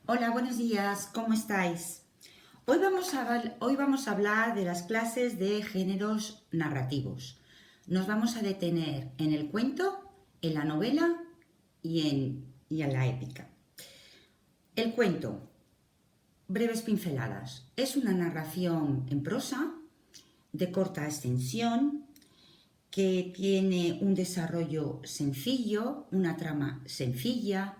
Hola, buenos días, ¿cómo estáis? Hoy vamos a hablar de las clases de géneros narrativos. Nos vamos a detener en el cuento, en la novela y en la épica. El cuento, breves pinceladas, es una narración en prosa de corta extensión que tiene un desarrollo sencillo, una trama sencilla,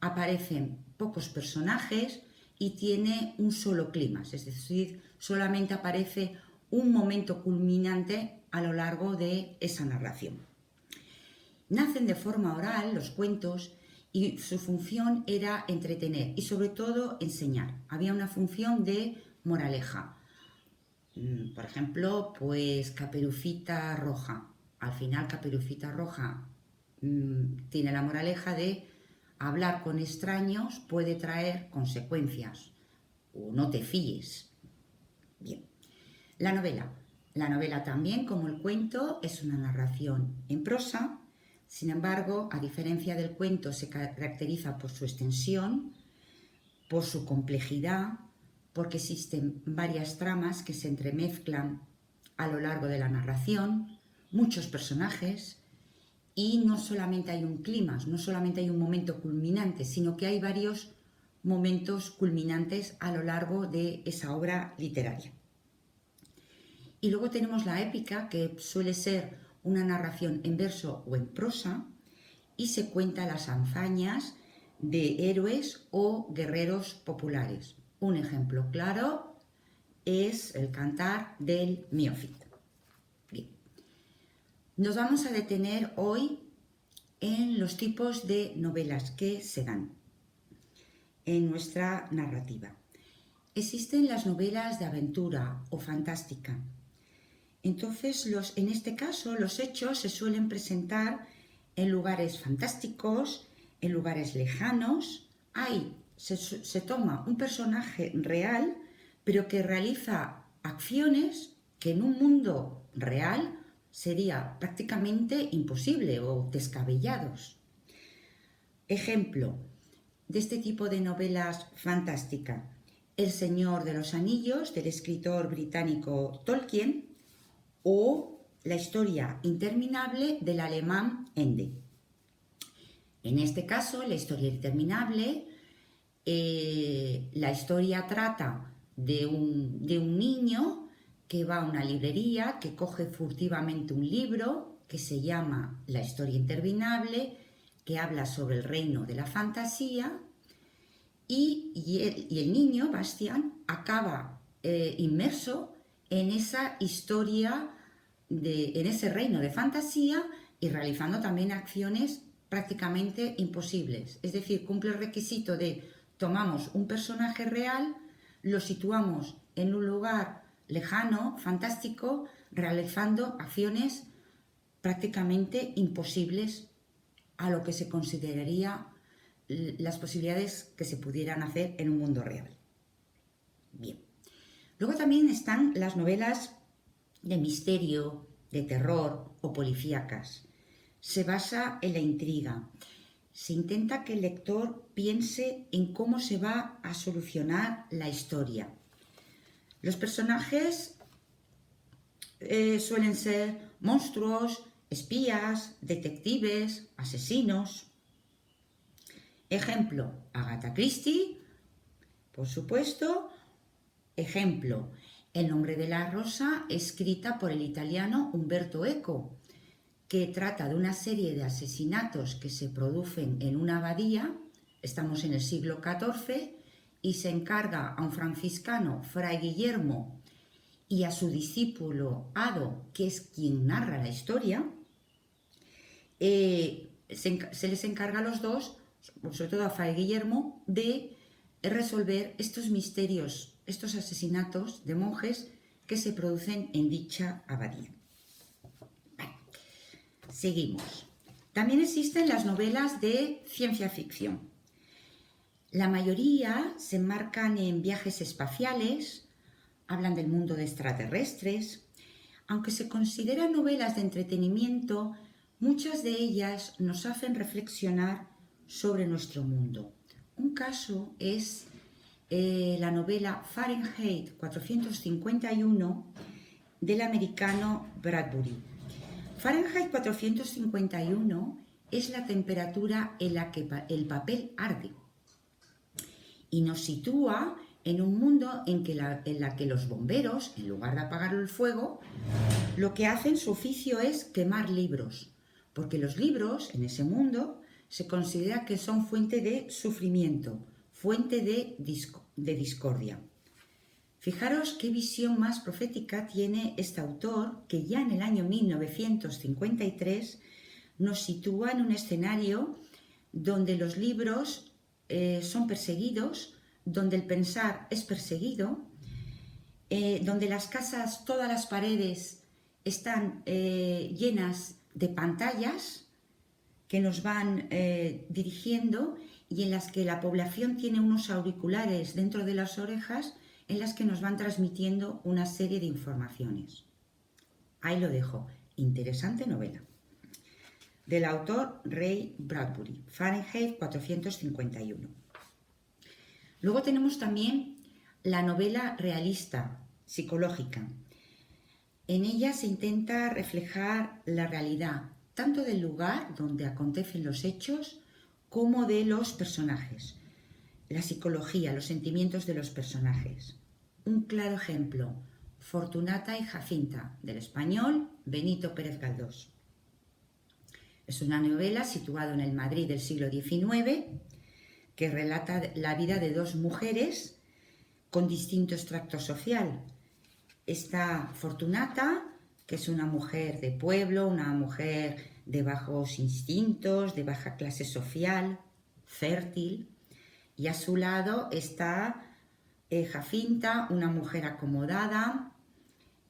aparecen pocos personajes y tiene un solo clímax, es decir, solamente aparece un momento culminante a lo largo de esa narración. Nacen de forma oral los cuentos y su función era entretener y sobre todo enseñar. Había una función de moraleja. Por ejemplo, pues Caperucita Roja. Al final Caperucita Roja tiene la moraleja de hablar con extraños puede traer consecuencias o no te fíes. Bien. La novela. La novela también, como el cuento, es una narración en prosa. Sin embargo, a diferencia del cuento, se caracteriza por su extensión, por su complejidad, porque existen varias tramas que se entremezclan a lo largo de la narración, muchos personajes, y no solamente hay un clímax, no solamente hay un momento culminante, sino que hay varios momentos culminantes a lo largo de esa obra literaria. Y luego tenemos la épica, que suele ser una narración en verso o en prosa, y se cuenta las hazañas de héroes o guerreros populares. Un ejemplo claro es el Cantar del Miofit. Bien. Nos vamos a detener hoy en los tipos de novelas que se dan en nuestra narrativa. Existen las novelas de aventura o fantástica. Entonces, en este caso, los hechos se suelen presentar en lugares fantásticos, en lugares lejanos. Se toma un personaje real, pero que realiza acciones que en un mundo real sería prácticamente imposible o descabellados. Ejemplo de este tipo de novelas fantásticas: El Señor de los Anillos, del escritor británico Tolkien, o La historia interminable del alemán Ende. En este caso, La historia interminable, la historia trata de un niño que va a una librería, que coge furtivamente un libro que se llama La historia interminable, que habla sobre el reino de la fantasía, y el niño, Bastian, acaba inmerso en esa historia, en ese reino de fantasía, y realizando también acciones prácticamente imposibles. Es decir, cumple el requisito de tomamos un personaje real, lo situamos en un lugar lejano, fantástico, realizando acciones prácticamente imposibles a lo que se consideraría las posibilidades que se pudieran hacer en un mundo real. Bien. Luego también están las novelas de misterio, de terror o policíacas. Se basa en la intriga. Se intenta que el lector piense en cómo se va a solucionar la historia. Los personajes suelen ser monstruos, espías, detectives, asesinos. Ejemplo, Agatha Christie, por supuesto. Ejemplo, El nombre de la rosa, escrita por el italiano Umberto Eco, que trata de una serie de asesinatos que se producen en una abadía. Estamos en el siglo XIV y se encarga a un franciscano, Fray Guillermo, y a su discípulo Ado, que es quien narra la historia. Se les encarga a los dos, sobre todo a Fray Guillermo, de resolver estos misterios, estos asesinatos de monjes que se producen en dicha abadía. Vale. Seguimos. También existen las novelas de ciencia ficción. La mayoría se enmarcan en viajes espaciales, hablan del mundo de extraterrestres. Aunque se consideran novelas de entretenimiento, muchas de ellas nos hacen reflexionar sobre nuestro mundo. Un caso es la novela Fahrenheit 451 del americano Bradbury. Fahrenheit 451 es la temperatura en la que el papel arde y nos sitúa en un mundo en la que los bomberos, en lugar de apagar el fuego, lo que hacen, su oficio es quemar libros, porque los libros en ese mundo se considera que son fuente de sufrimiento, fuente de discordia. Fijaros qué visión más profética tiene este autor, que ya en el año 1953 nos sitúa en un escenario donde los libros son perseguidos, donde el pensar es perseguido, donde las casas, todas las paredes están llenas de pantallas que nos van dirigiendo y en las que la población tiene unos auriculares dentro de las orejas en las que nos van transmitiendo una serie de informaciones. Ahí lo dejo. Interesante novela. Del autor Ray Bradbury, Fahrenheit 451. Luego tenemos también la novela realista, psicológica. En ella se intenta reflejar la realidad, tanto del lugar donde acontecen los hechos como de los personajes. La psicología, los sentimientos de los personajes. Un claro ejemplo, Fortunata y Jacinta, del español Benito Pérez Galdós. Es una novela situada en el Madrid del siglo XIX que relata la vida de dos mujeres con distinto extracto social. Está Fortunata, que es una mujer de pueblo, una mujer de bajos instintos, de baja clase social, fértil, y a su lado está Jacinta, una mujer acomodada,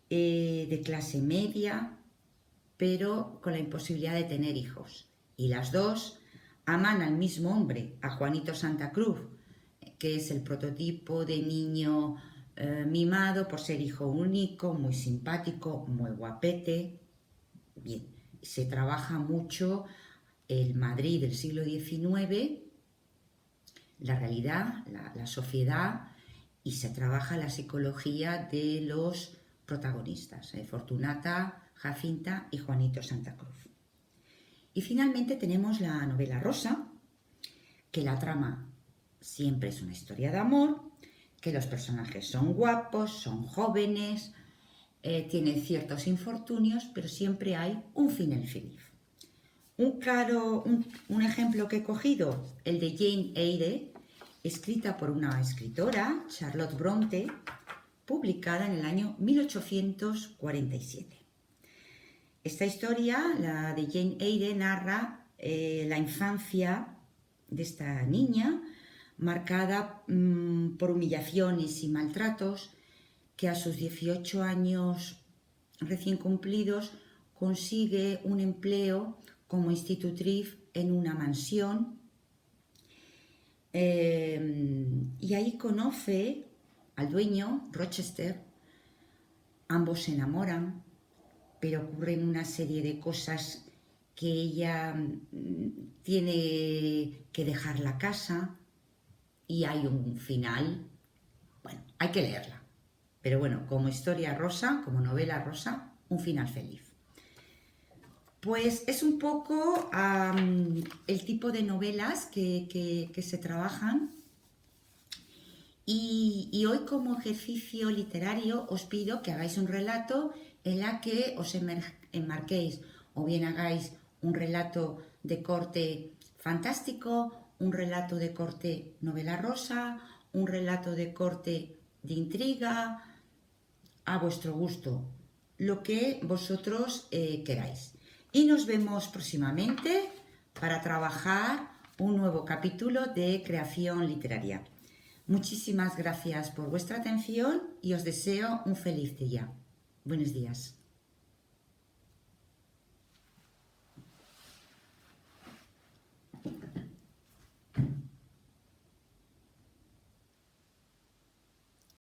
de clase media, pero con la imposibilidad de tener hijos. Y las dos aman al mismo hombre, a Juanito Santa Cruz, que es el prototipo de niño mimado por ser hijo único, muy simpático, muy guapete. Bien, se trabaja mucho el Madrid del siglo XIX, la realidad, la sociedad, y se trabaja la psicología de los protagonistas, Fortunata, Jacinta y Juanito Santa Cruz. Y finalmente tenemos la novela rosa, que la trama siempre es una historia de amor, que los personajes son guapos, son jóvenes, tienen ciertos infortunios, pero siempre hay un final feliz. Un ejemplo que he cogido, el de Jane Eyre, escrita por una escritora, Charlotte Bronte, publicada en el año 1847. Esta historia, la de Jane Eyre, narra la infancia de esta niña, marcada por humillaciones y maltratos, que a sus 18 años recién cumplidos consigue un empleo como institutriz en una mansión, y ahí conoce al dueño, Rochester. Ambos se enamoran, pero ocurren una serie de cosas que ella tiene que dejar la casa y hay un final. Bueno, hay que leerla, pero bueno, como historia rosa, como novela rosa, un final feliz. Pues es un poco el tipo de novelas que se trabajan. Y hoy, como ejercicio literario, os pido que hagáis un relato en la que os enmarquéis, o bien hagáis un relato de corte fantástico, un relato de corte novela rosa, un relato de corte de intriga, a vuestro gusto, lo que vosotros queráis. Y nos vemos próximamente para trabajar un nuevo capítulo de creación literaria. Muchísimas gracias por vuestra atención y os deseo un feliz día. Buenos días.